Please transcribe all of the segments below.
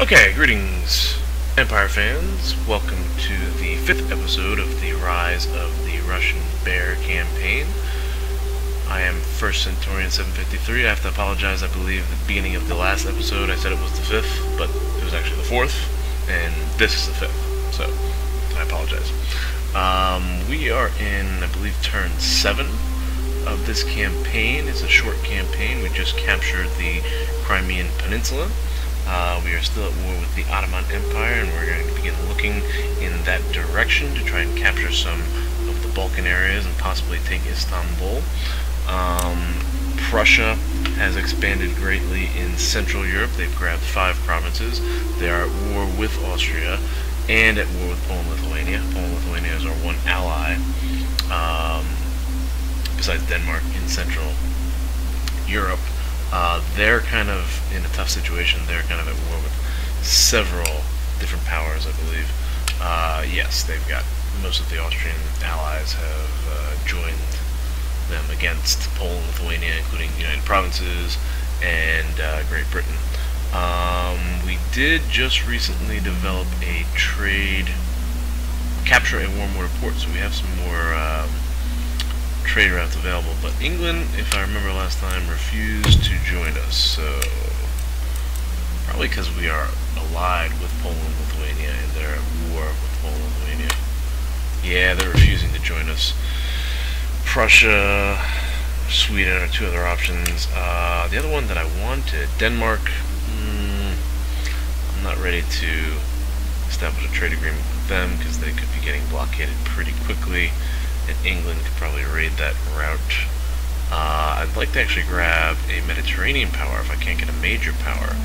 Okay, greetings, Empire fans. Welcome to the 5th episode of the Rise of the Russian Bear campaign. I am First Centurion 753. I have to apologize. I believe at the beginning of the last episode I said it was the 5th, but it was actually the 4th, and this is the 5th, so I apologize. We are in, I believe, turn 7 of this campaign. It's a short campaign. We just captured the Crimean Peninsula. We are still at war with the Ottoman Empire, and we're going to begin looking in that direction to try and capture some of the Balkan areas and possibly take Istanbul. Prussia has expanded greatly in Central Europe. They've grabbed 5 provinces. They are at war with Austria and at war with Poland and Lithuania. Poland and Lithuania is our one ally, besides Denmark, in Central Europe. They're kind of in a tough situation. They're kind of at war with several different powers, I believe. Yes, they've got most of the Austrian allies have joined them against Poland, Lithuania, including the United Provinces and Great Britain. We did just recently develop a capture a warm water port, so we have some more trade routes available, but England, if I remember last time, refused to join us, so probably because we are allied with Poland and Lithuania and they're at war with Poland and Lithuania. Yeah, they're refusing to join us. Prussia, Sweden are 2 other options. The other one that I wanted, Denmark, I'm not ready to establish a trade agreement with them because they could be getting blockaded pretty quickly. And England could probably raid that route. I'd like to actually grab a Mediterranean power if I can't get a major power.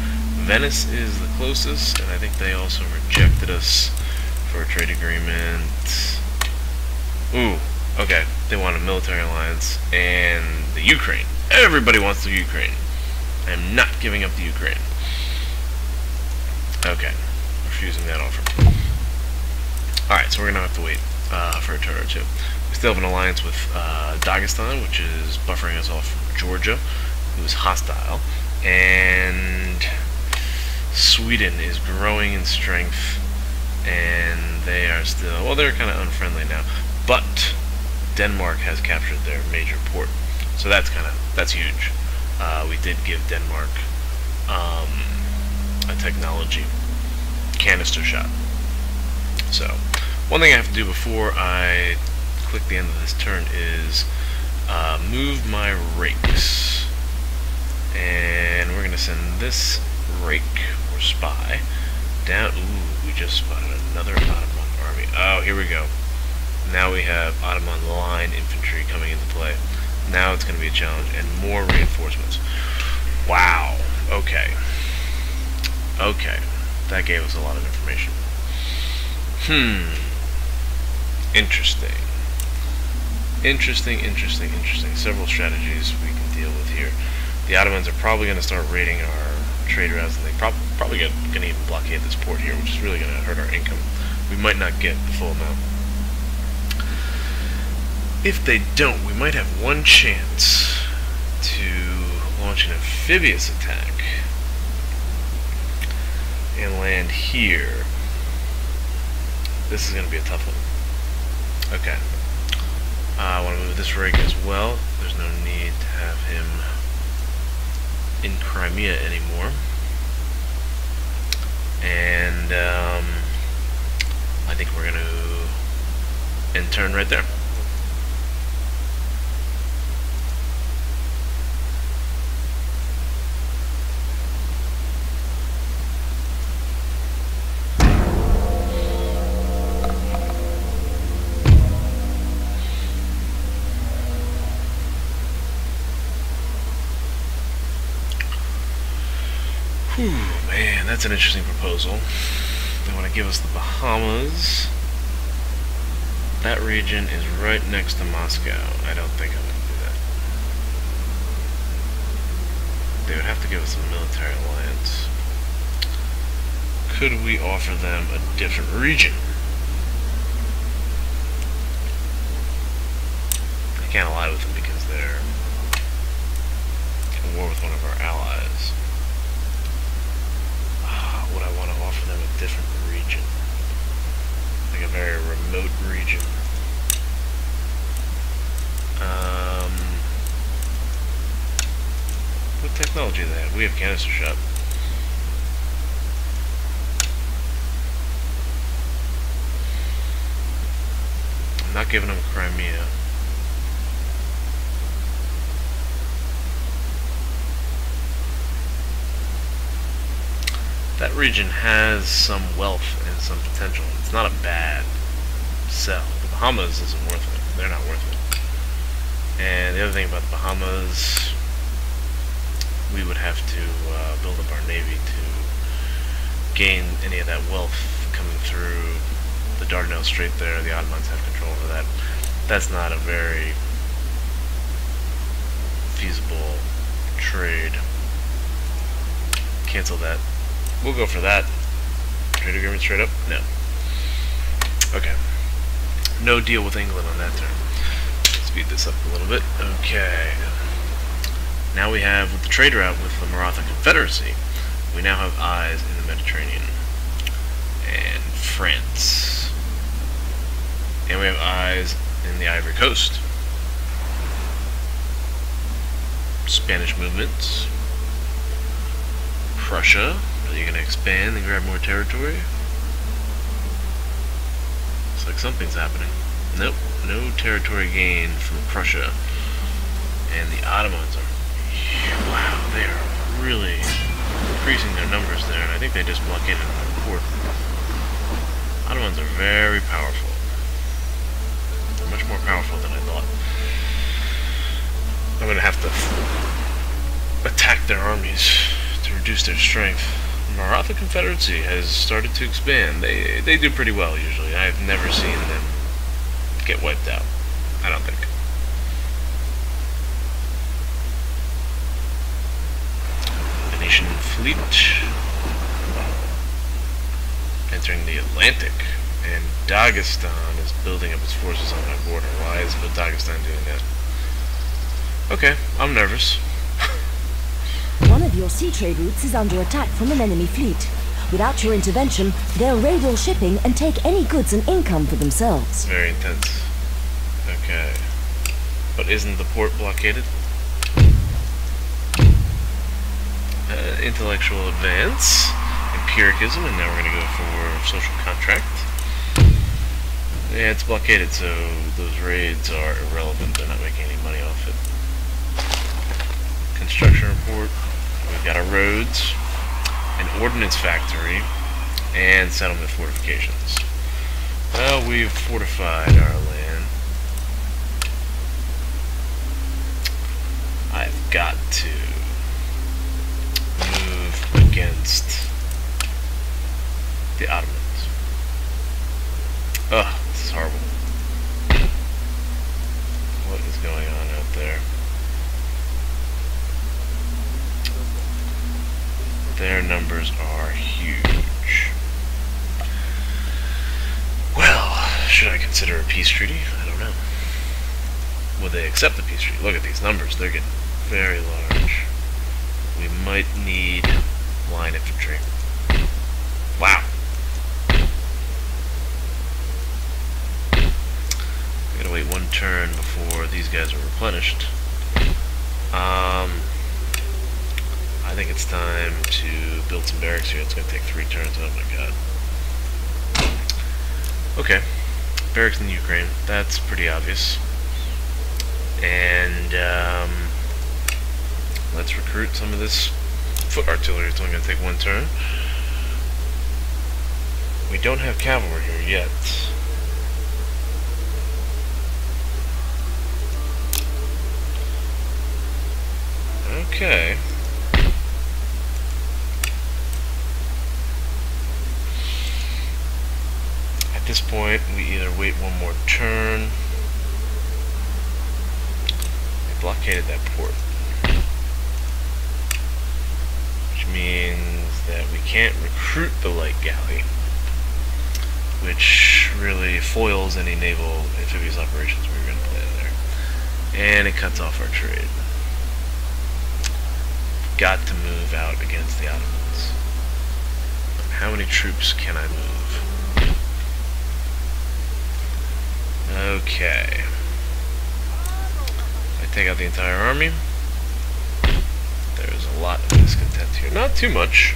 Venice is the closest, and I think they also rejected us for a trade agreement. Ooh, okay. They want a military alliance, and the Ukraine. Everybody wants the Ukraine. I'm not giving up the Ukraine. Okay, refusing that offer. Alright, so we're going to have to wait for a turn or two. We still have an alliance with Dagestan, which is buffering us off from Georgia, who is hostile, and Sweden is growing in strength, and they are still, well, they're kind of unfriendly now, but Denmark has captured their major port, so that's huge. We did give Denmark a technology canister shot. So one thing I have to do before I click the end of this turn is move my rakes, and we're going to send this rake or spy down. Ooh, we just spotted another Ottoman army. Oh, here we go. Now we have Ottoman line infantry coming into play. Now it's going to be a challenge, and more reinforcements. Wow. Okay. Okay. That gave us a lot of information. Interesting. Interesting. Several strategies we can deal with here. The Ottomans are probably going to start raiding our trade routes, and they probably going to even blockade this port here, which is really going to hurt our income. We might not get the full amount. If they don't, we might have one chance to launch an amphibious attack and land here. This is going to be a tough one. Okay. I want to move this rig as well. There's no need to have him in Crimea anymore. And I think we're going to end turn right there. Whew, man, that's an interesting proposal. They want to give us the Bahamas. That region is right next to Moscow. I don't think I'm going to do that. They would have to give us a military alliance. Could we offer them a different region? I can't ally with them because they're in war with one of our allies. Would I want to region. Like a very remote region. What technology do they have? We have canister shot. I'm not giving them Crimea. That region has some wealth and some potential. It's not a bad sell. The Bahamas isn't worth it. They're not worth it. And the other thing about the Bahamas, we would have to build up our navy to gain any of that wealth coming through the Dardanelles Strait there. The Ottomans have control over that. That's not a very feasible trade. Cancel that. We'll go for that. Trade agreement straight up? No. Okay. No deal with England on that term. Speed this up a little bit. Okay. Now we have, with the trade route with the Maratha Confederacy, we now have eyes in the Mediterranean and France. And we have eyes in the Ivory Coast. Spanish movements. Prussia. Are you going to expand and grab more territory? Looks like something's happening. Nope, no territory gained from Prussia. And the Ottomans are, wow, they are really increasing their numbers there, and I think they just blockaded another port. Ottomans are very powerful. They're much more powerful than I thought. I'm going to have to attack their armies to reduce their strength. The Maratha Confederacy has started to expand. They do pretty well usually. I've never seen them get wiped out. I don't think. Venetian fleet entering the Atlantic, and Dagestan is building up its forces on my border. Why is Dagestan doing that? Okay, I'm nervous. One of your sea trade routes is under attack from an enemy fleet. Without your intervention, they'll raid all shipping and take any goods and income for themselves. Very intense. Okay. But isn't the port blockaded? Intellectual advance. Empiricism, and now we're going to go for social contract. Yeah, it's blockaded, so those raids are irrelevant. They're not making any money off it. Construction report. We've got our roads, an ordnance factory, and settlement fortifications. Well, we've fortified our land. I've got to move against the Ottomans. Ugh, this is horrible. What is going on out there? Their numbers are huge. Well, should I consider a peace treaty? I don't know. Will they accept the peace treaty? Look at these numbers. They're getting very large. We might need line infantry. Wow. I gotta wait one turn before these guys are replenished. I think it's time to build some barracks here. It's going to take 3 turns. Oh my god. Okay. Barracks in Ukraine. That's pretty obvious. And let's recruit some of this foot artillery. It's only going to take 1 turn. We don't have cavalry here yet. Okay. At this point, we either wait 1 more turn. We blockaded that port, which means that we can't recruit the light galley, which really foils any naval amphibious operations we were going to plan there, and it cuts off our trade. Got to move out against the Ottomans. How many troops can I move? Okay. I take out the entire army. There's a lot of discontent here. Not too much.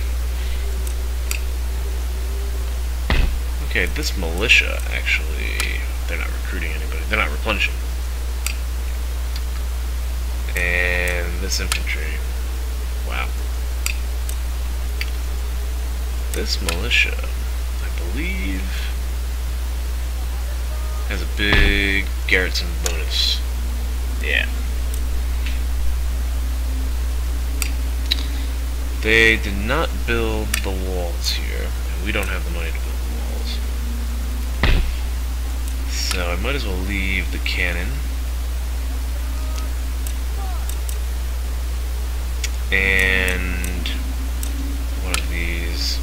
Okay, this militia, actually, they're not recruiting anybody. They're not replenishing. And this infantry. Wow. This militia, I believe, has a big garrison bonus. Yeah. They did not build the walls here, and we don't have the money to build the walls. So I might as well leave the cannon. And one of these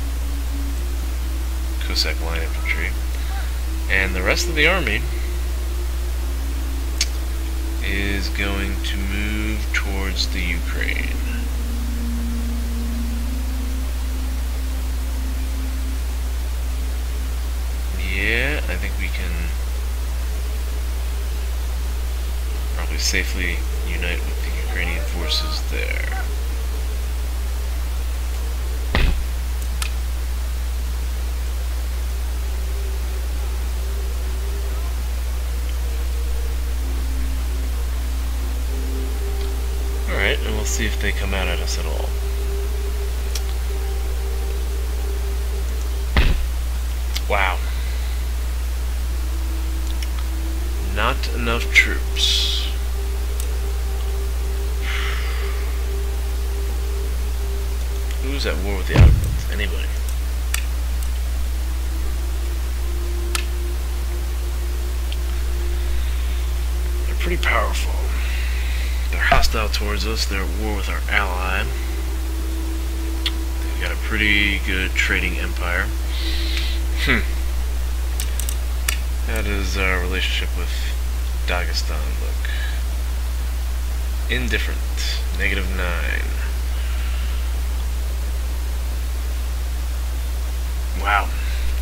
Cossack line infantry. And the rest of the army is going to move towards the Ukraine. Yeah, I think we can probably safely unite with the Ukrainian forces there. Alright, and we'll see if they come out at us at all. Wow. Not enough troops. Who's at war with the Ottomans? Anybody? They're pretty powerful. They're hostile towards us. They're at war with our ally. They've got a pretty good trading empire. How does our relationship with Dagestan look? Indifferent. -9. Wow.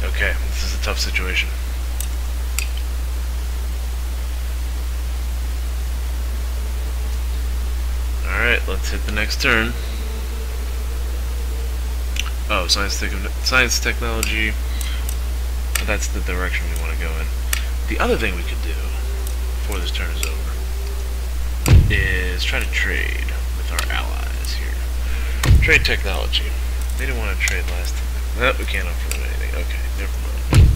Okay, this is a tough situation. Alright, let's hit the next turn. Oh, science technology. That's the direction we want to go in. The other thing we could do, before this turn is over, is try to trade with our allies here. Trade technology. They didn't want to trade last time. No, we can't offer them anything. Okay, never mind.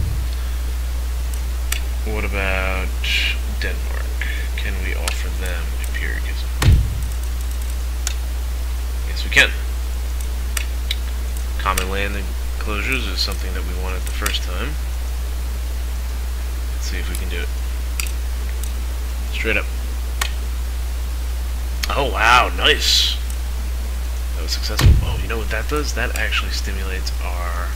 What about Denmark? Can we offer them imperialism? Yes, we can. Common land enclosures is something that we wanted the first time. Let's see if we can do it. Straight up. Oh wow, nice. That was successful. Oh, you know what that does? That actually stimulates our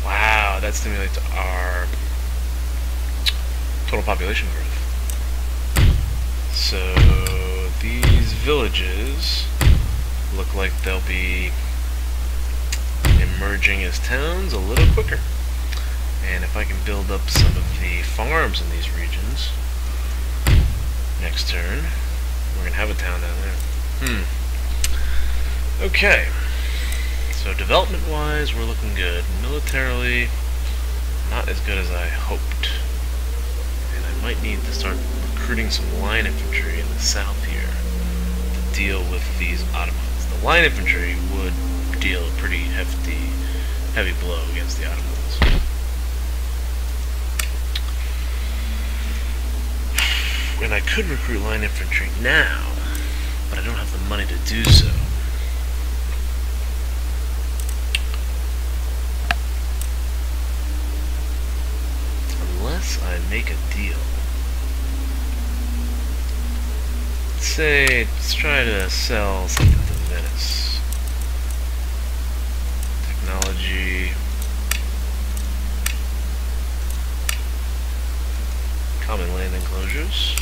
wow, that stimulates our total population growth. So these villages look like they'll be emerging as towns a little quicker. And if I can build up some of the farms in these regions next turn, we're gonna have a town down there. Okay. So development wise we're looking good. Militarily not as good as I hoped. And I might need to start recruiting some line infantry in the south here to deal with these Ottomans. The line infantry would deal a pretty heavy blow against the Ottomans. And I could recruit line infantry now, but I don't have the money to do so. Unless I make a deal. Let's try to sell something to Venice. Technology. Common land enclosures.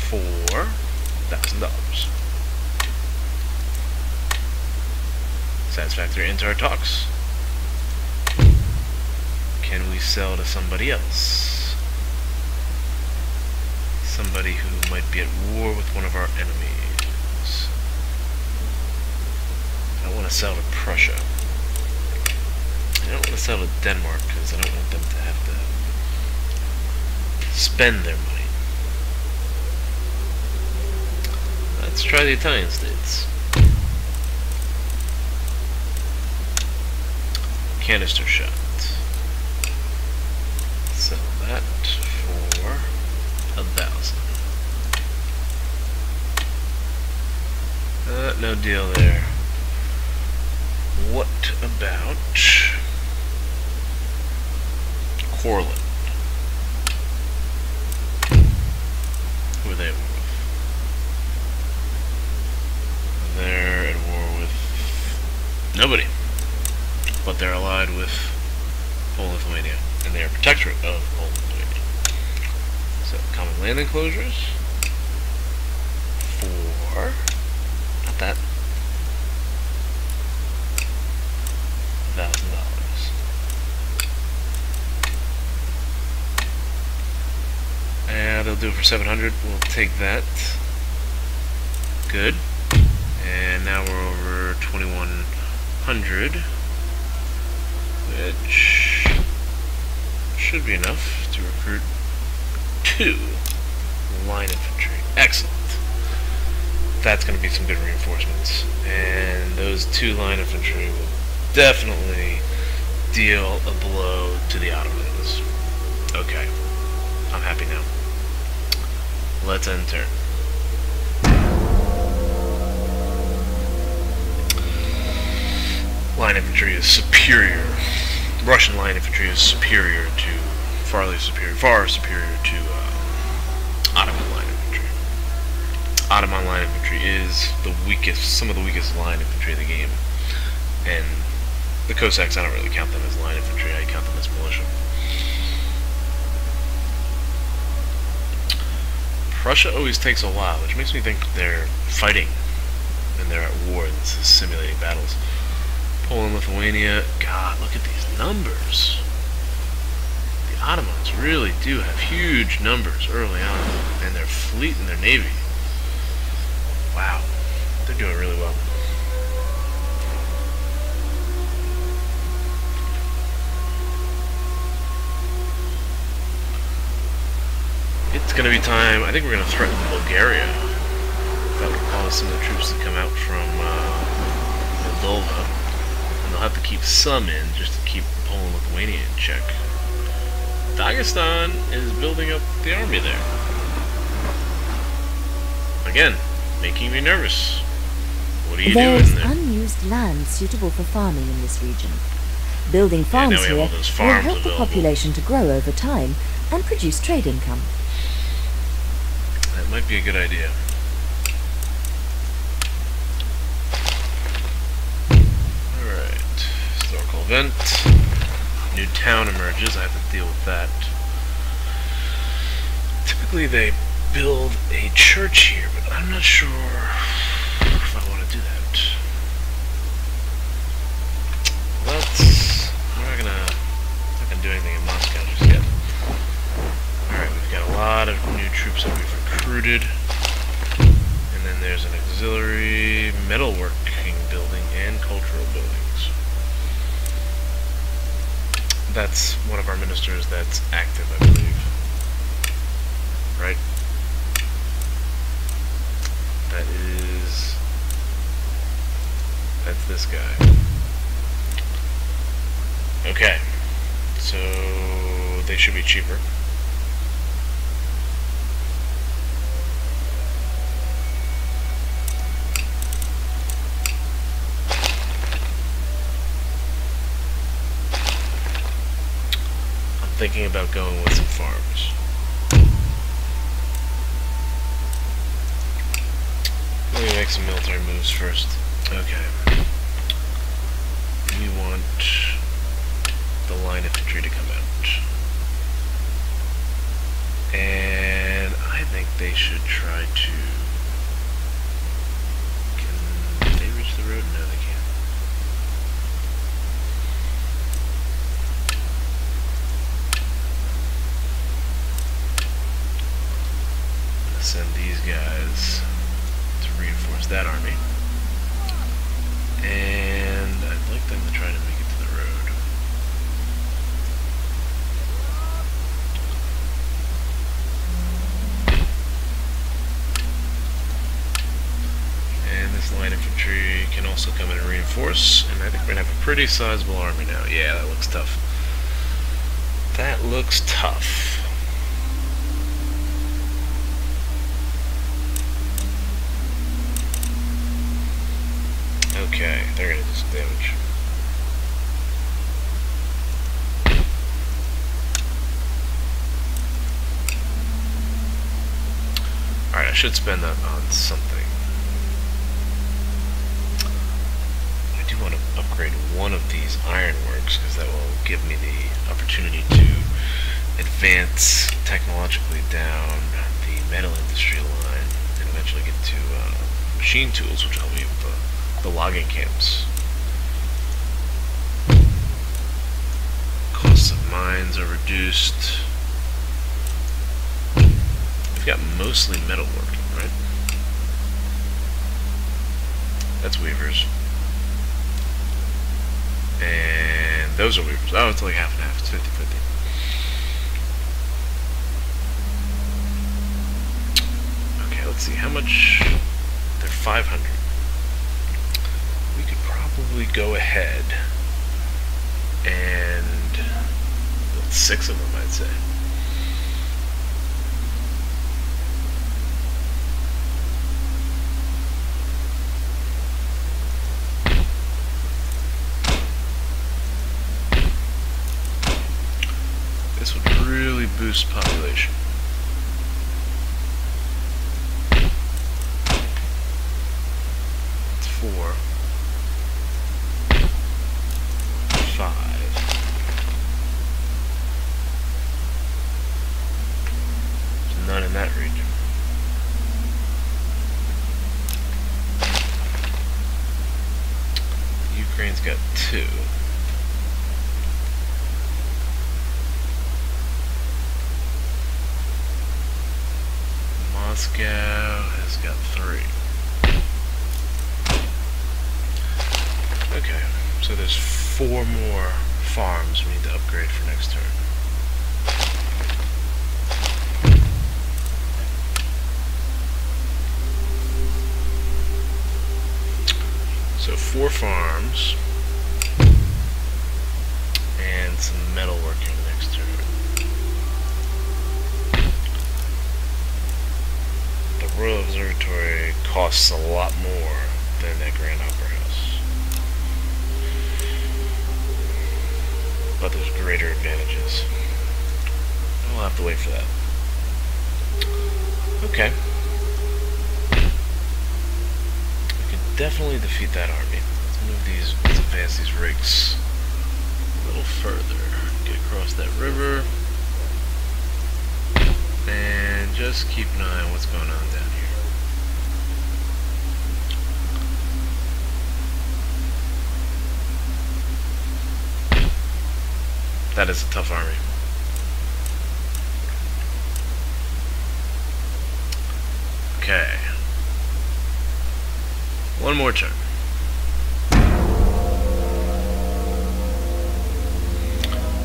$4,000. Satisfactory into our talks. Can we sell to somebody else? Somebody who might be at war with one of our enemies. I don't want to sell to Prussia. I don't want to sell to Denmark because I don't want them to have to spend their money. Let's try the Italian states. Canister shot. Sell that for 1,000. No deal there. What about Courland? Who are they at war with? They're at war with nobody. But they're allied with Poland and Lithuania. And they are protectorate of Poland and Lithuania. So, common land enclosures. For... not that. $1,000. And they'll do it for 700. We'll take that. Good. And now we're over 2,100, which should be enough to recruit 2 line infantry. Excellent. That's going to be some good reinforcements. And those 2 line infantry will definitely deal a blow to the Ottomans. Okay. I'm happy now. Let's end turn. Line infantry is superior. Russian line infantry is superior to, far superior to Ottoman line infantry. Ottoman line infantry is the weakest, some of the weakest line infantry in the game. And the Cossacks, I don't really count them as line infantry, I count them as militia. Prussia always takes a while, which makes me think they're fighting and they're at war. This is simulating battles. Poland, Lithuania, God, look at these numbers. The Ottomans really do have huge numbers early on, and their fleet and their navy. Wow, they're doing really well. It's going to be time, I think we're going to threaten Bulgaria. That would cause some of the troops to come out from Moldova. And they'll have to keep some in just to keep Poland and Lithuania in check. Dagestan is building up the army there. Again, making me nervous. What are you doing there? There's unused land suitable for farming in this region. Building farms here will help the population to grow over time and produce trade income. That might be a good idea. Alright. Historical event. New town emerges. I have to deal with that. Typically they build a church here, but I'm not sure if I want to do that. We're not gonna do anything in Moscow just yet. Alright, we've got a lot of new troops that we've recruited. And then there's an auxiliary metalworking building and cultural buildings. That's one of our ministers that's active, I believe. Right? That's this guy. Okay. So they should be cheaper. Thinking about going with some farms. Let me make some military moves first. Okay. We want the line infantry to come out. And I think they should try to... Can they reach the road? No, they can't. that army. And I'd like them to try to make it to the road. And this light infantry can also come in and reinforce, and I think we're going to have a pretty sizable army now. Yeah, that looks tough. That looks tough. Okay, they're gonna do some damage. Alright, I should spend that on something. I do want to upgrade one of these ironworks, because that will give me the opportunity to advance technologically down the metal industry line and eventually get to machine tools, which will help me with the logging camps. Costs of mines are reduced. We've got mostly metalworking, right? That's weavers. And those are weavers. Oh, it's like half and half. It's 50-50. Okay, let's see. How much? They're 500. We could probably go ahead and build 6 of them, I'd say. This would really boost population. It's 4. 5. There's none in that region. Ukraine's got 2. Moscow has got 3. Okay, so there's 4 more farms we need to upgrade for next turn. So 4 farms and some metalworking next turn. The Royal Observatory costs a lot more than that Grand Opera House, but there's greater advantages. We'll have to wait for that. Okay. We can definitely defeat that army. Let's move these, let's advance these rigs a little further. Get across that river. And just keep an eye on what's going on down here. That is a tough army. Okay. One more turn.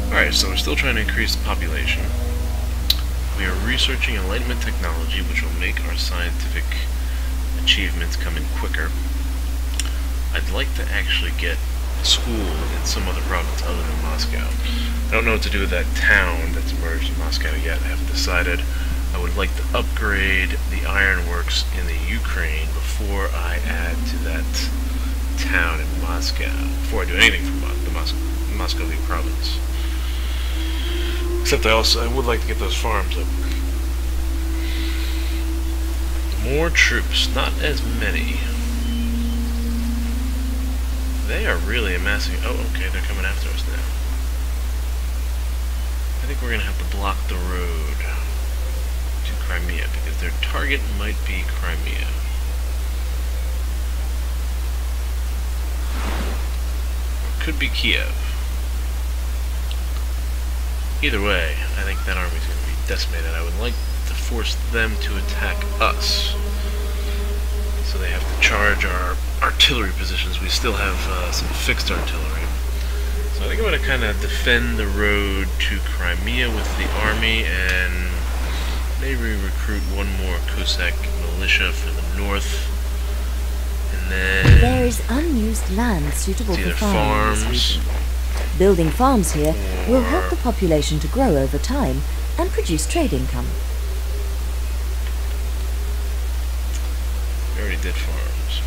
Alright, so we're still trying to increase the population. We are researching Enlightenment technology, which will make our scientific achievements come in quicker. I'd like to actually get school in some other province other than Moscow. I don't know what to do with that town that's emerged in Moscow yet. I haven't decided. I would like to upgrade the ironworks in the Ukraine before I add to that town in Moscow, before I do anything for the Muscovy province. Except I would like to get those farms up. More troops, not as many. They are really amassing. Oh, okay, they're coming after us now. I think we're going to have to block the road to Crimea, because their target might be Crimea. Or it could be Kiev. Either way, I think that army is going to be decimated. I would like to force them to attack us. So they have to charge our artillery positions. We still have some fixed artillery. So I think I'm going to kind of defend the road to Crimea with the army and maybe recruit one more Cossack militia for the north. And then there is unused land suitable for farms. Building farms here will help the population to grow over time and produce trade income. We already did farms.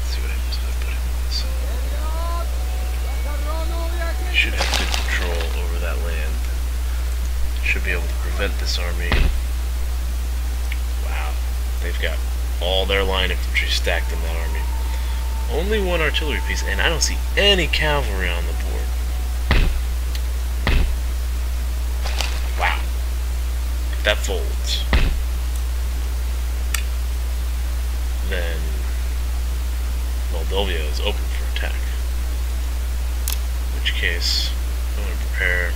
Let's see what happens if I put him on this. We should have good control over that land. Should be able to prevent this army. Wow, they've got all their line infantry stacked in that army. Only one artillery piece, and I don't see any cavalry on the board. Wow. If that folds, then Moldova is open for attack. In which case, I'm going to prepare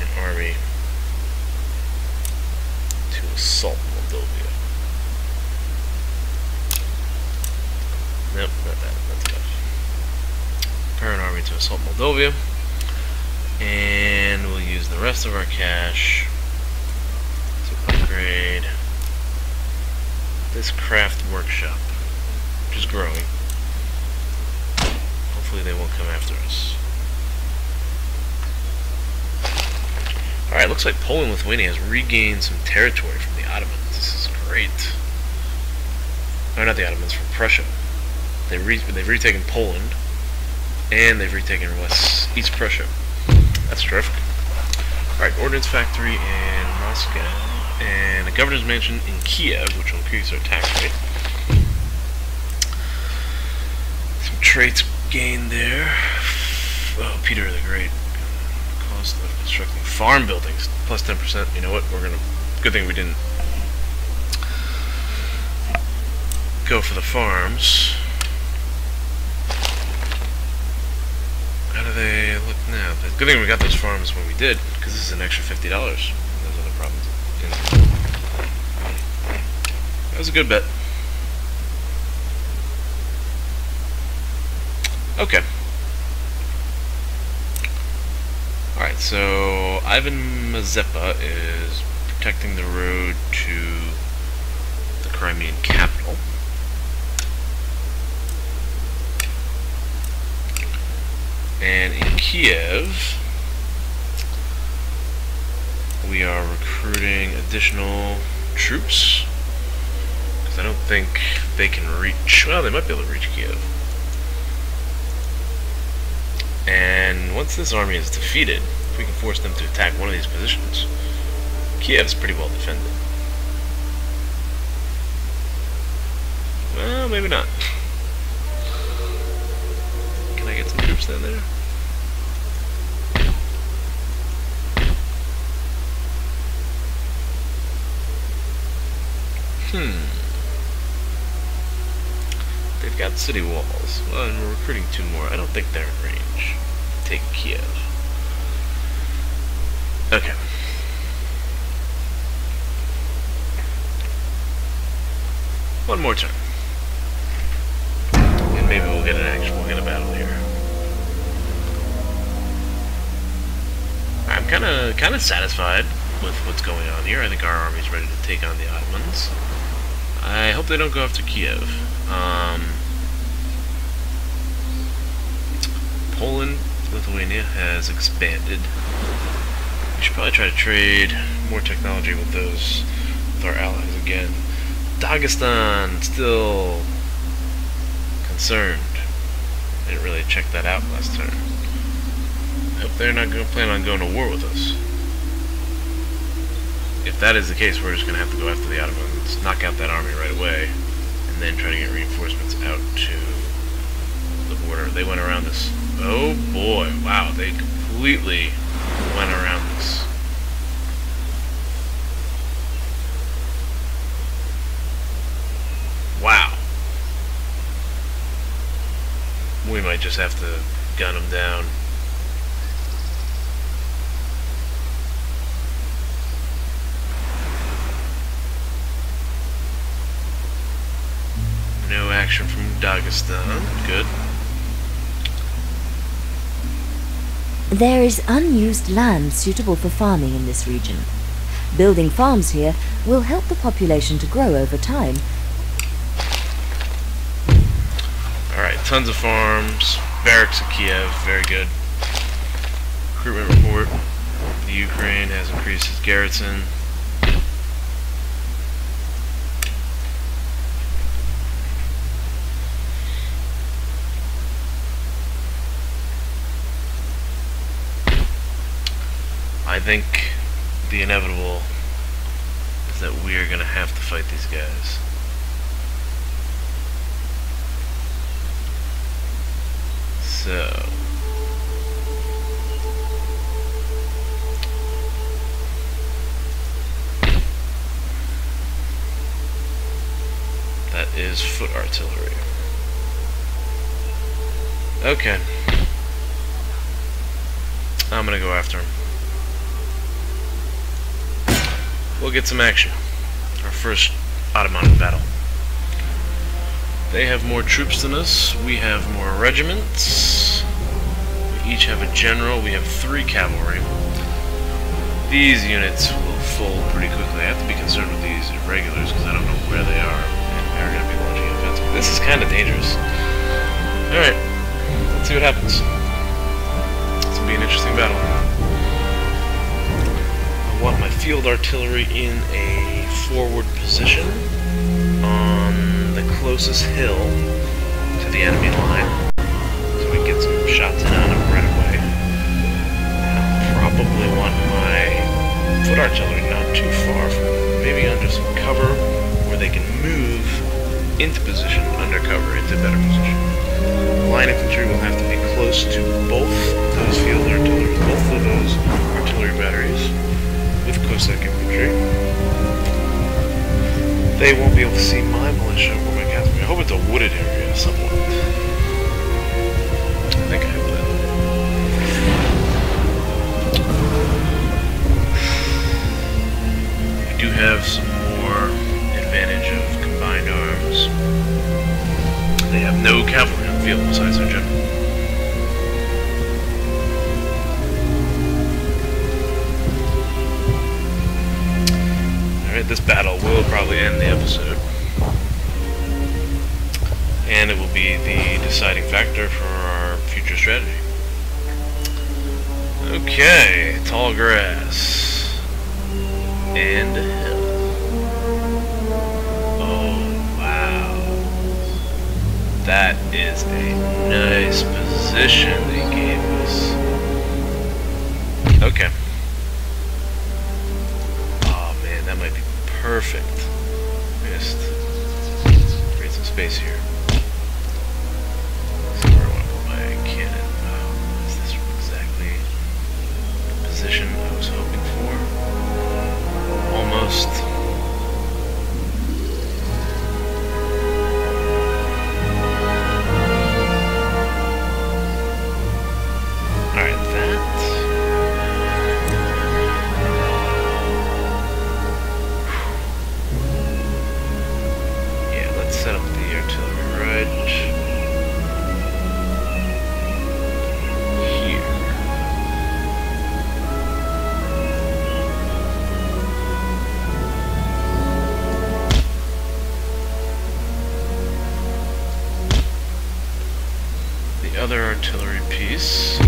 an army to assault Moldova. Nope, not that. That's enough. Prepare an army to assault Moldova, and we'll use the rest of our cash to upgrade this craft workshop, which is growing. Hopefully they won't come after us. Alright, looks like Poland and Lithuania has regained some territory from the Ottomans. This is great. No, not the Ottomans, from Prussia. They've retaken Poland, and they've retaken East Prussia. That's terrific. Alright, ordnance factory in Moscow, and a governor's mansion in Kiev, which will increase our tax rate. Some traits gained there. Oh, Peter the Great. Cost of constructing farm buildings, plus 10%. You know what? Good thing we didn't go for the farms. How do they look now? But good thing we got those farms when we did, because this is an extra $50. Those other problems. That was a good bet. Okay. Alright, so Ivan Mazepa is protecting the road to the Crimean capital. And in Kiev, we are recruiting additional troops, because I don't think they can reach, well, they might be able to reach Kiev. And once this army is defeated, if we can force them to attack one of these positions, Kiev is pretty well defended. Well, maybe not. Can I get some troops down there? They've got city walls. Well, and we're recruiting 2 more. I don't think they're in range to take Kiev. Okay. One more turn. And maybe we'll get we'll get a battle here. I'm kind of satisfied with what's going on here. I think our army's ready to take on the Ottomans. I hope they don't go after Kiev. Poland, Lithuania has expanded. We should probably try to trade more technology with our allies again. Dagestan, still concerned. I didn't really check that out last turn. I hope they're not going to plan on going to war with us. If that is the case, we're just going to have to go after the Ottomans, knock out that army right away, and then try to get reinforcements out to the border. They went around this. Oh boy, wow, they completely went around this. Wow. We might just have to gun them down. action from Dagestan. Good. There is unused land suitable for farming in this region. Building farms here will help the population to grow over time. Alright, tons of farms. Barracks at Kiev, very good. Recruitment report. The Ukraine has increased its garrison. I think the inevitable is that we are going to have to fight these guys. So that is foot artillery. Okay. I'm going to go after him. We'll get some action. Our first Ottoman battle. They have more troops than us. We have more regiments. We each have a general. We have 3 cavalry. These units will fold pretty quickly. I have to be concerned with these irregulars because I don't know where they are. And they're going to be launching an offensive. This is kind of dangerous. Alright. Let's see what happens. This will be an interesting battle. I want my field artillery in a forward position on the closest hill to the enemy line, so we can get some shots in on them right away. I'll probably want my foot artillery not too far from them, maybe under some cover where they can move into position, under cover, into better position. Line infantry will have to be close to both those field artillery, both of those artillery batteries, with Cossack infantry. They won't be able to see my militia or my cavalry. I hope it's a wooded area somewhat. I think I have that. We do have some more advantage of combined arms. They have no cavalry on the field besides their general. This battle will probably end the episode, and it will be the deciding factor for our future strategy. Okay, tall grass and a hill. Oh wow, that is a nice position they gave us. Okay. That might be perfect. Just create some space here. See where I want to put my cannon. Oh, is this exactly the position I was hoping for? Almost. Alright, that. Set up the artillery right here. The other artillery piece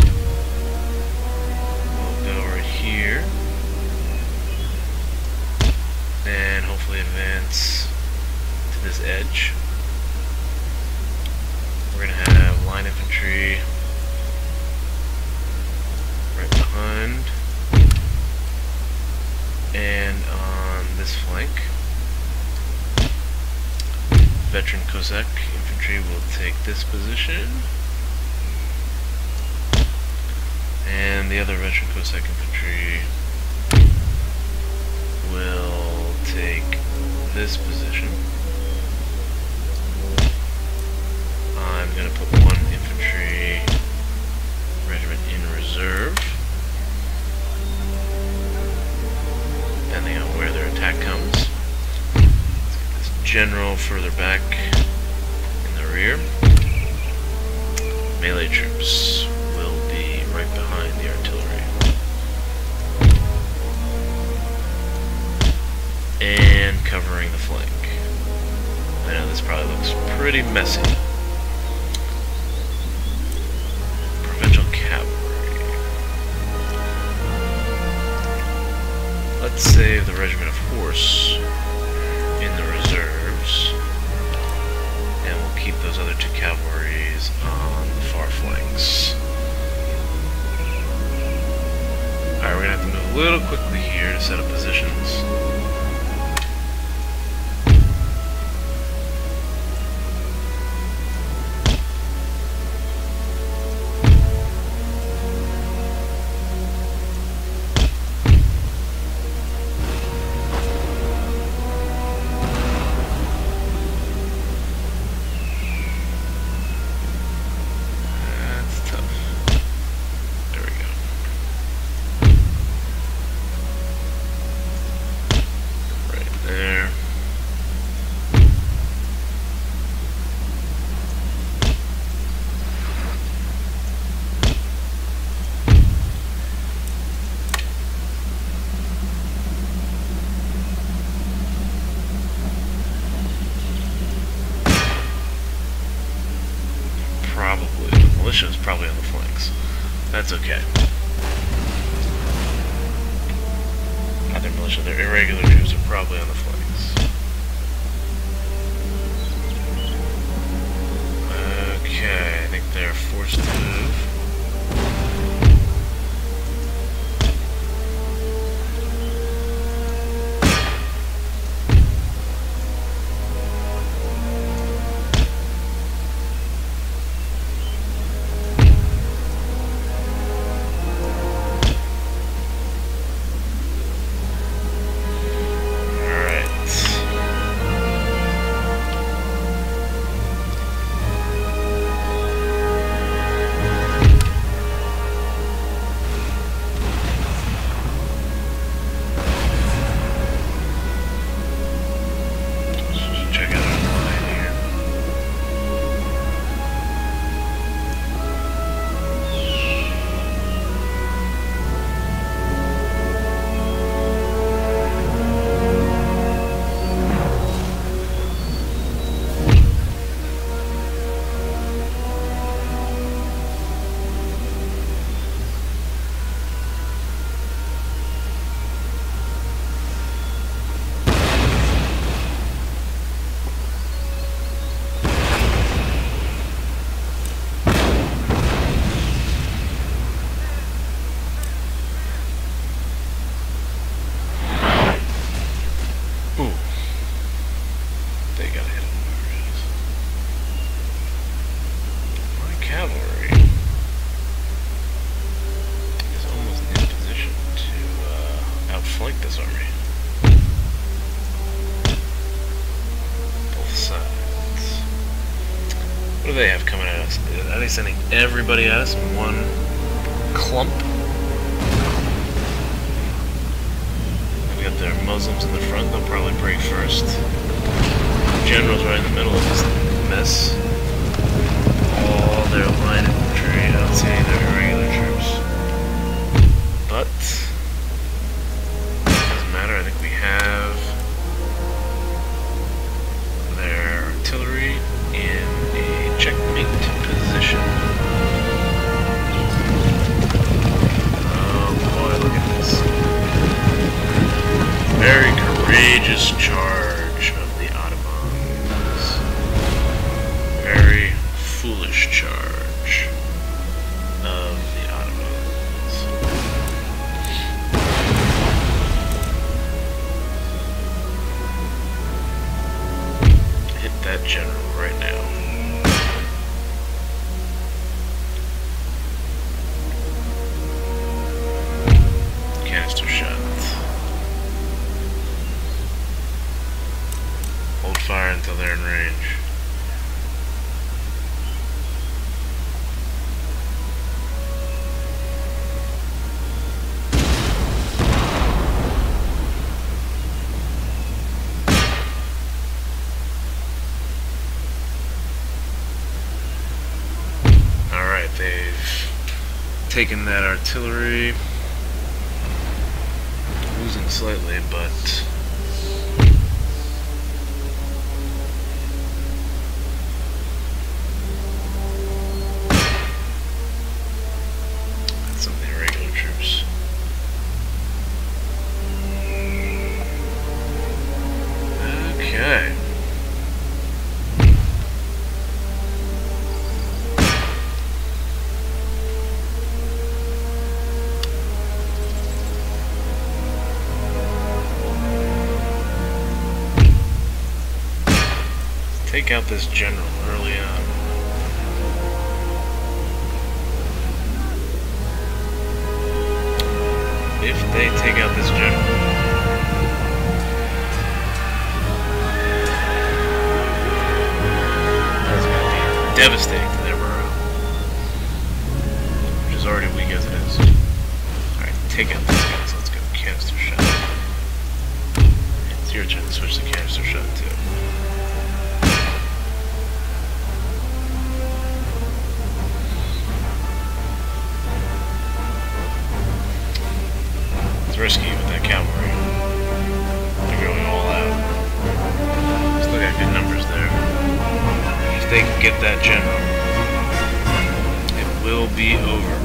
will go right here and hopefully advance this edge. We're going to have line infantry right behind, and on this flank veteran Cossack infantry will take this position, and the other veteran Cossack infantry will take this position. I'm going to put 1 infantry regiment in reserve, depending on where their attack comes. Let's get this general further back in rear. Melee troops will be right behind the artillery. And covering the flank. I know this probably looks pretty messy. Provincial cavalry. Let's save the regiment of horse in the reserves. And we'll keep those other two cavalries on the far flanks. Alright, we're gonna have to move a little quickly here to set up positions. Is probably on the flanks. That's okay. Not their militia, their irregular troops are probably on the flanks. Okay, I think they're forced to move. What do they have coming at us? Are they sending everybody at us in one clump? We got their Muslims in the front, they'll probably break first. Generals right in the middle of this mess. All their line infantry, I don't see any of their irregular troops. But doesn't matter, I think we have their artillery in a checkmate position. Oh boy, look at this. Very courageous charge of the Ottomans. Very foolish charge of the Ottomans. Hit that general right now. Canister shot. Hold fire until they're in range. taking that artillery. Losing slightly, but that's some of the irregular troops. Okay. Take out this general early on. If they take out this general, that's going to be devastating to their morale, which is already weak as it is. Alright, take out these guys. Let's go. Canister shot. It's your turn to switch to canister shot too. Risky with that cavalry. They're going all out. Still got good numbers there. If they can get that general, it will be over.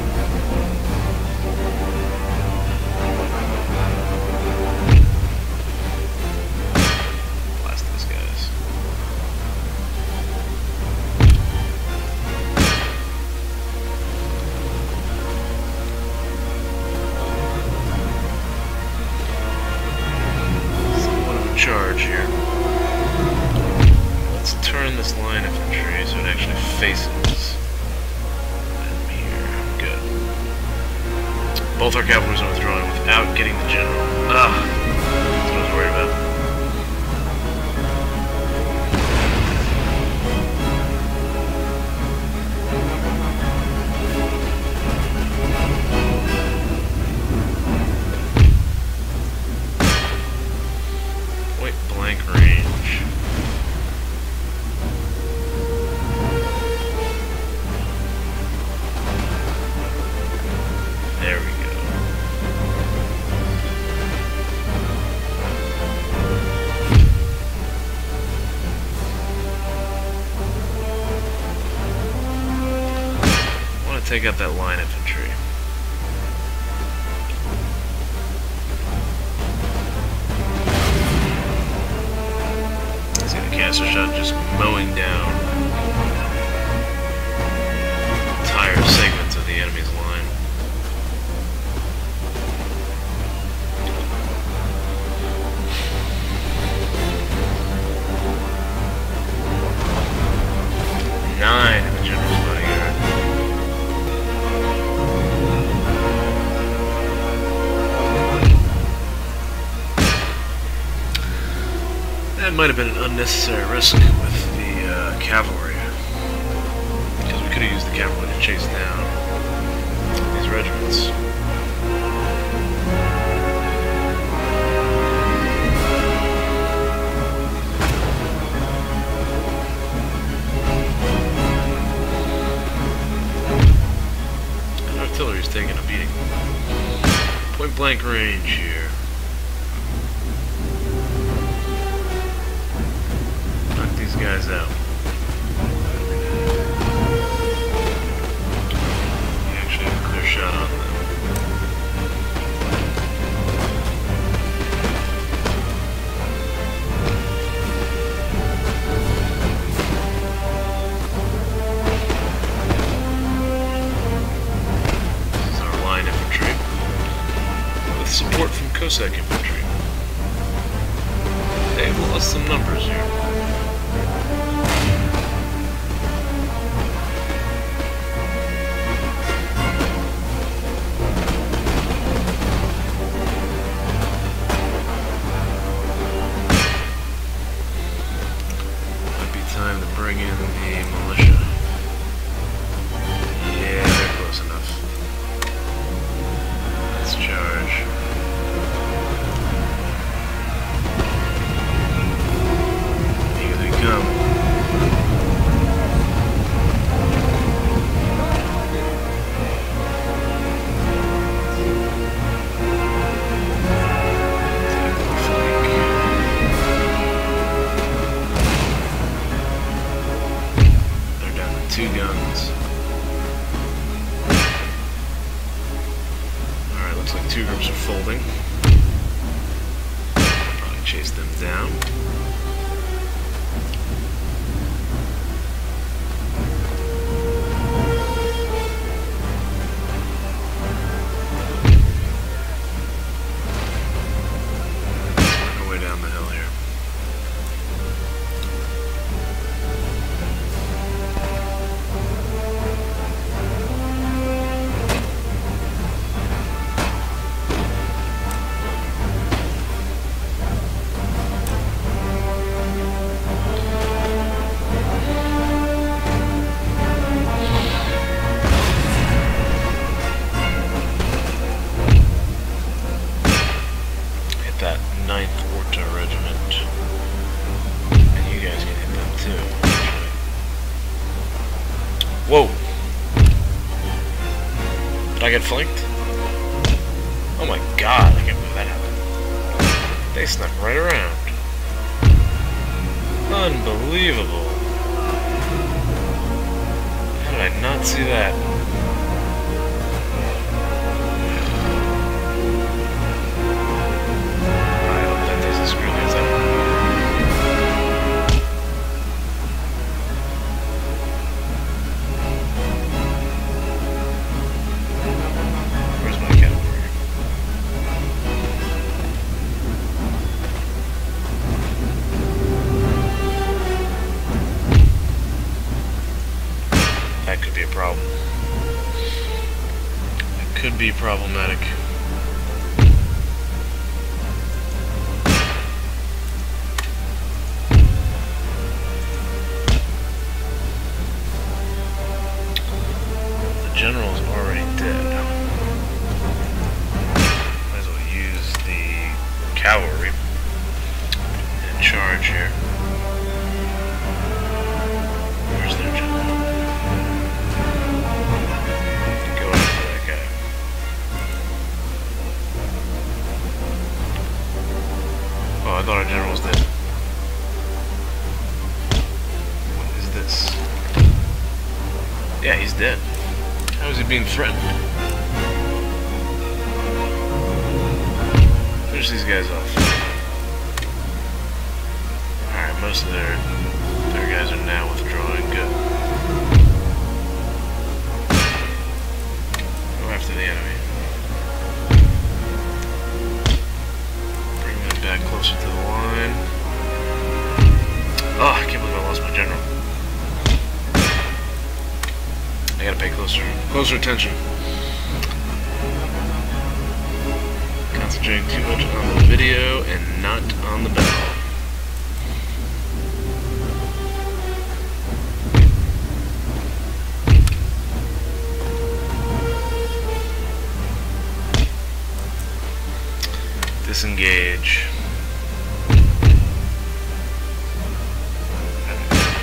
Blast these guys. Charge here. Let's turn this line of infantry so it actually faces them here. Good. Both our cavalry's overthrowing without getting the general. That's what I was worried about. Range. There we go. I want to take out that line infantry. Canister shot just mowing down entire segments of the enemy's line. Nine in the general's bodyguard. That might have been an unnecessary risk with the cavalry, because we could have used the cavalry to chase down these regiments. And artillery's taking a beating. Point blank range here. Guys out. You actually have a clear shot on them. This is our line infantry with support from Cossack infantry. They've lost some numbers here. Time to bring in the militia. Yeah, they're close enough. Let's charge. Here they come. 2 guns. Alright, looks like 2 groups are folding. Probably chase them down. That 9th Orta Regiment. And you guys can hit them too. Whoa! Did I get flanked? Oh my god, I can't believe that happened. They snuck right around. Unbelievable. How did I not see that? That could be a problem. It could be problematic. The general's already dead. Might as well use the cavalry and charge here. Where's their general? I thought our general was dead. What is this? Yeah, he's dead. How is he being threatened? Finish these guys off. Alright, most of their guys are now withdrawing. Good. Go after the enemy. Back closer to the line. Oh, I can't believe I lost my general. I gotta pay closer attention. Concentrating too much on the video and not on the battle. Disengage.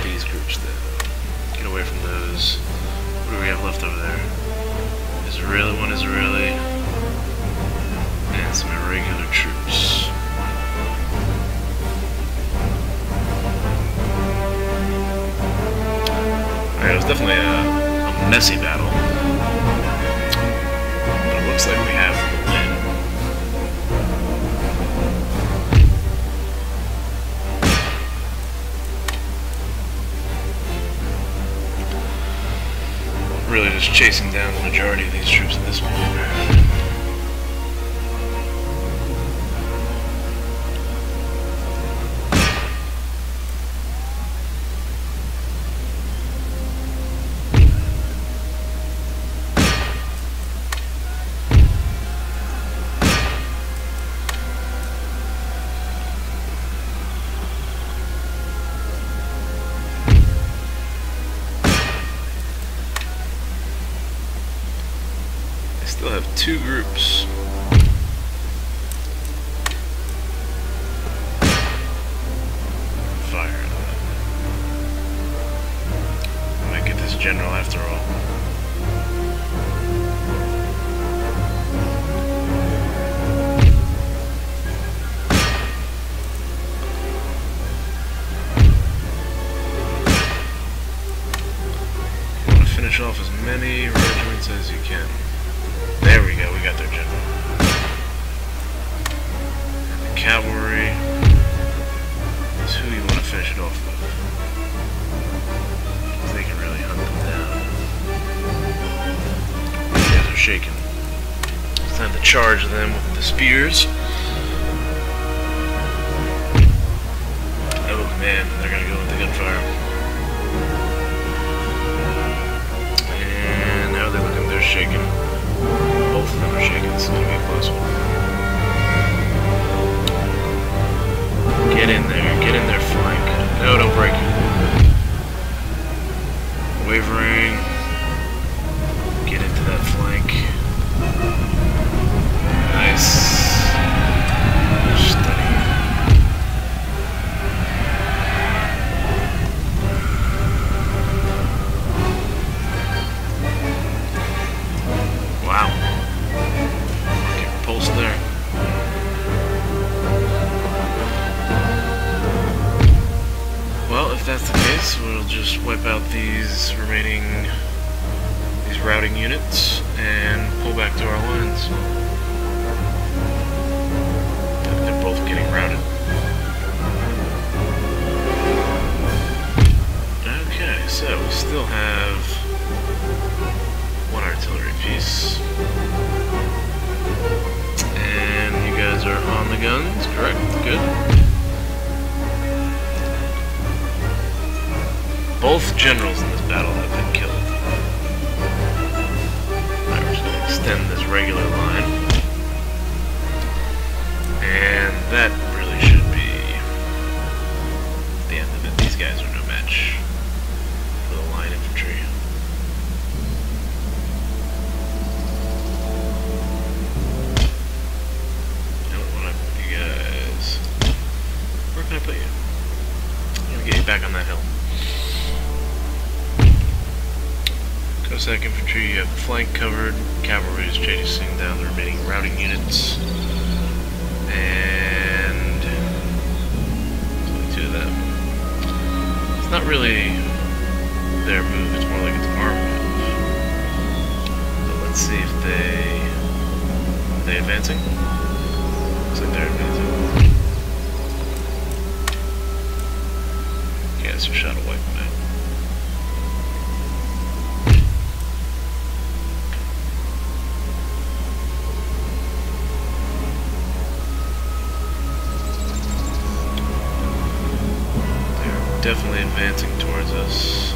These groups though. Get away from those. What do we have left over there? One Israeli, and some irregular troops. Alright, it was definitely a messy battle. But it looks like we have the win. Really just chasing down the majority of these troops at this point. Still have 2 groups. Fire. I might get this general after all. finish off as many regiments as you can. There we go, we got their general. And the cavalry is who you want to finish it off with. They can really hunt them down. These guys are shaking. It's time to charge them with the spears. Oh man, they're gonna go into gunfire. And now they're looking, they're shaking. Both of them are shaking. This is gonna be a close one. Get in there, flank. No, don't break it. Wavering. Get into that flank. Nice. Steady. Wow. Get repulsed there. Well, if that's the case, we'll just wipe out these routing units and pull back to our lines. They're both getting routed. Okay, so we still have one artillery piece. And you guys are on the guns, correct? Good. Both generals in this battle have been killed. Alright, we're just going to extend this regular line. And that really should be the end of it. These guys are no match for the line infantry. I don't want to put you guys... Where can I put you? I'm going to get you back on that hill. Cossack infantry, you have the flank covered. Cavalry is chasing down the remaining routing units. And 22 of them. It's not really their move, it's more like it's our move. But let's see if are they advancing? Looks like they're advancing. Okay, that's a shot of wipe them out. Definitely advancing towards us.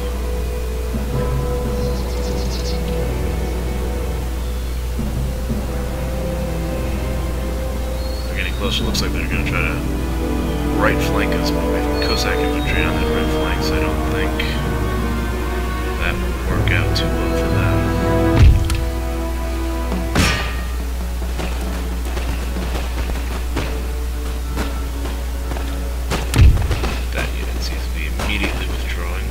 They're getting closer. Looks like they're going to try to right flank us, but we have Cossack infantry on that right flank, so I don't think that will work out too well for them. Immediately withdrawing.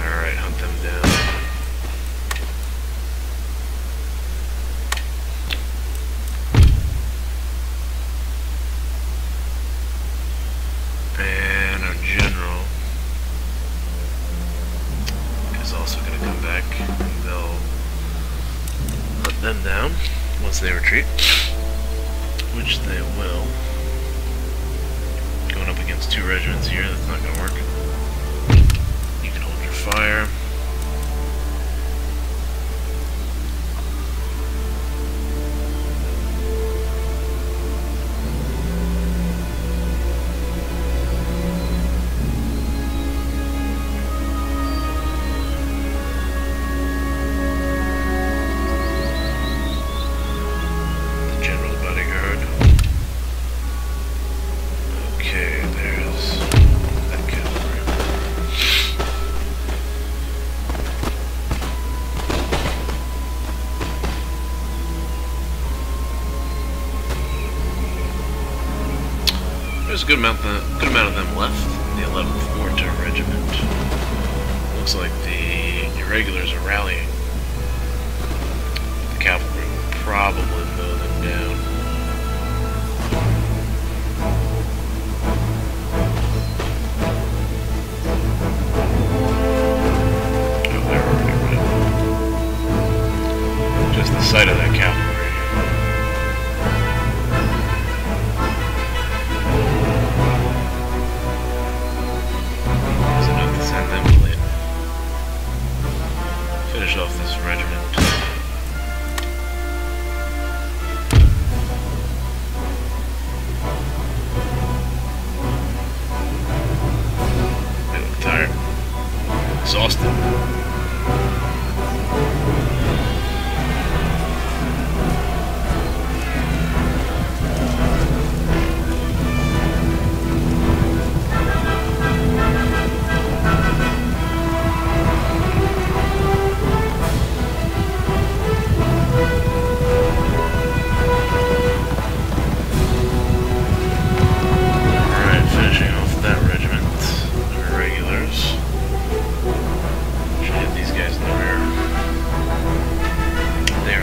Alright, hunt them down. And our general is also going to come back, and they'll hunt them down once they retreat, which they will. Going up against two regiments here, that's not going to work. You can hold your fire. There's a good amount of them left in the 11th Mortar Regiment. Looks like the irregulars are rallying. The cavalry will probably mow them down. exhausted.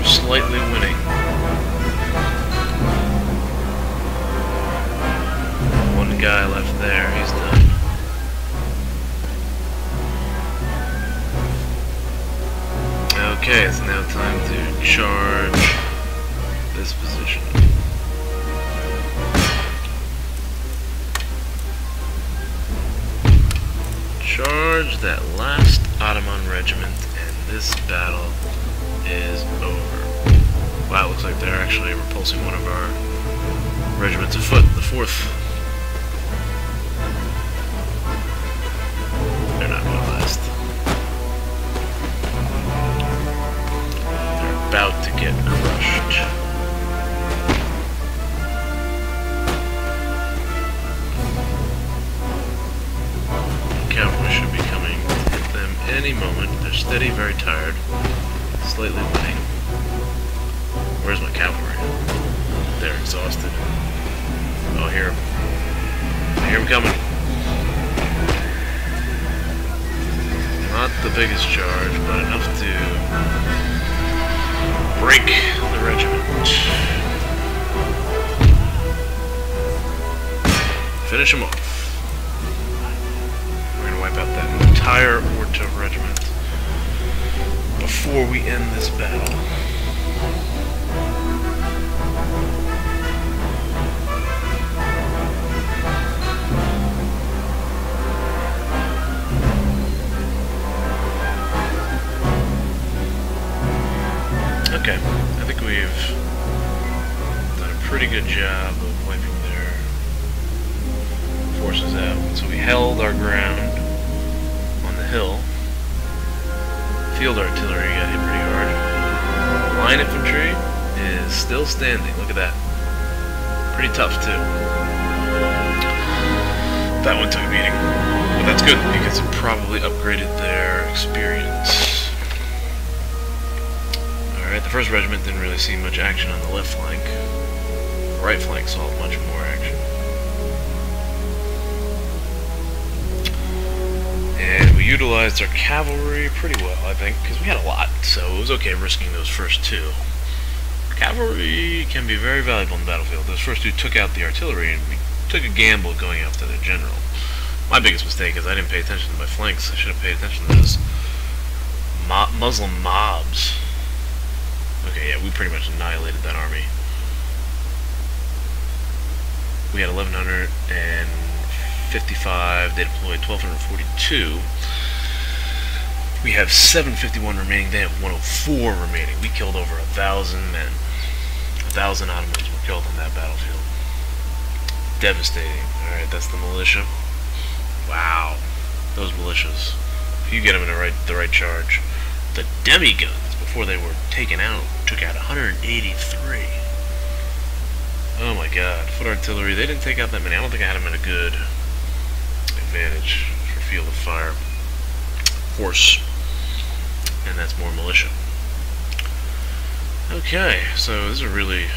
Slightly winning. One guy left there, he's done. Okay, it's now time to charge this position. Charge that last Ottoman regiment, and this battle is over. Wow, it looks like they're actually repulsing one of our regiments of foot, the 4th. They're not going to last. They're about to get crushed. The cavalry should be coming to hit them any moment. They're steady, very tired, slightly winning. Where's my cavalry? They're exhausted. Oh, I hear them. I hear them coming. Not the biggest charge, but enough to break the regiment. Finish them off. We're going to wipe out that entire Orta regiment before we end this battle. Okay, I think we've done a pretty good job of wiping their forces out. So we held our ground on the hill. Field artillery got hit pretty hard. Line infantry is still standing. Look at that. Pretty tough too. That one took a beating. But that's good because it probably upgraded their experience. Alright, the 1st regiment didn't really see much action on the left flank. The right flank saw much more action. And we utilized our cavalry pretty well, I think, because we had a lot, so it was okay risking those first 2. Cavalry can be very valuable in the battlefield. Those first 2 took out the artillery, and we took a gamble going after the general. My biggest mistake is I didn't pay attention to my flanks. I should have paid attention to those Muslim mobs. Okay, yeah, we pretty much annihilated that army. We had 1,155, they deployed 1,242. We have 751 remaining, they have 104 remaining. We killed over 1,000 men. 1,000 Ottomans were killed on that battlefield. Devastating. Alright, that's the militia. Wow. Those militias. If you get them in the right charge. The demi-guns, before they were taken out, took out 183. Oh my god. Foot artillery, they didn't take out that many. I don't think I had them at a good advantage for field of fire. Horse. And that's more militia. Okay, so these are really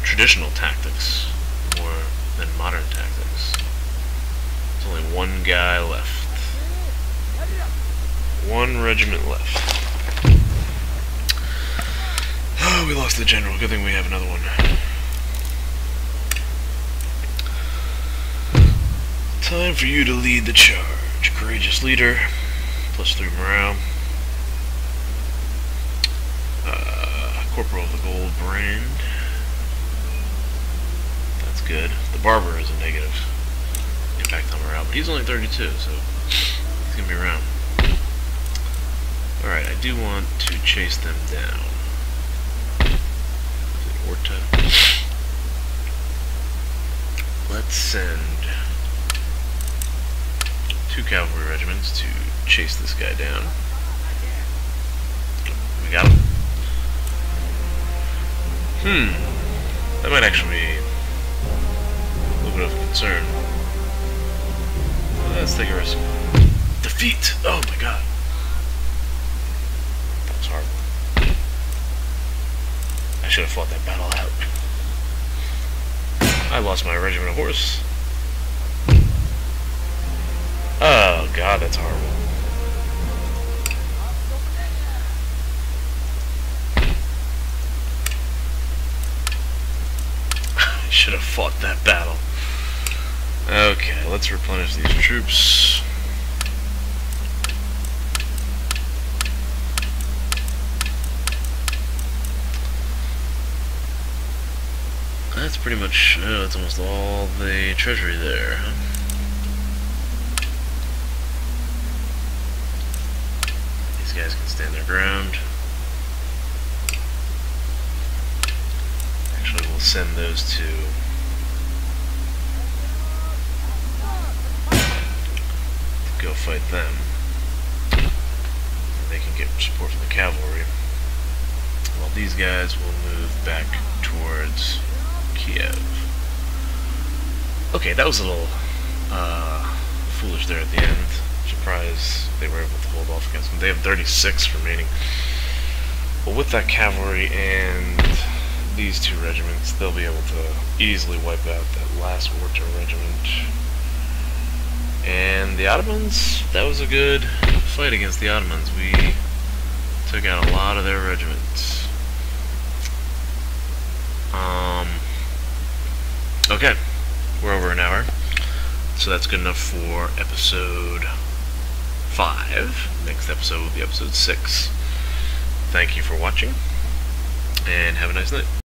traditional tactics more than modern tactics. There's only one guy left. One regiment left. Oh, we lost the general. Good thing we have another one. Time for you to lead the charge. Courageous leader. +3 morale. Corporal of the Gold Brand. That's good. The Barber is a negative impact on morale, but he's only 32, so he's gonna be around. Alright, I do want to chase them down. Is it Orta? Let's send 2 cavalry regiments to chase this guy down. We got him. That might actually be a little bit of a concern. Let's take a risk. Defeat! Oh my god. That was horrible. I should have fought that battle out. I lost my regiment of horse. Oh god, that's horrible. I should have fought that battle. Okay, let's replenish these troops. That's pretty much, that's almost all the treasury there, huh? These guys can stand their ground. Actually, we'll send those to go fight them. They can get support from the cavalry. While these guys will move back towards Kiev. Okay, that was a little foolish there at the end. Surprised they were able to hold off against them. They have 36 remaining. But with that cavalry and these 2 regiments, they'll be able to easily wipe out that last Warto regiment. And the Ottomans, that was a good fight against the Ottomans. We took out a lot of their regiments. Okay, we're over an hour, so that's good enough for episode 5. Next episode will be episode 6. Thank you for watching, and have a nice night.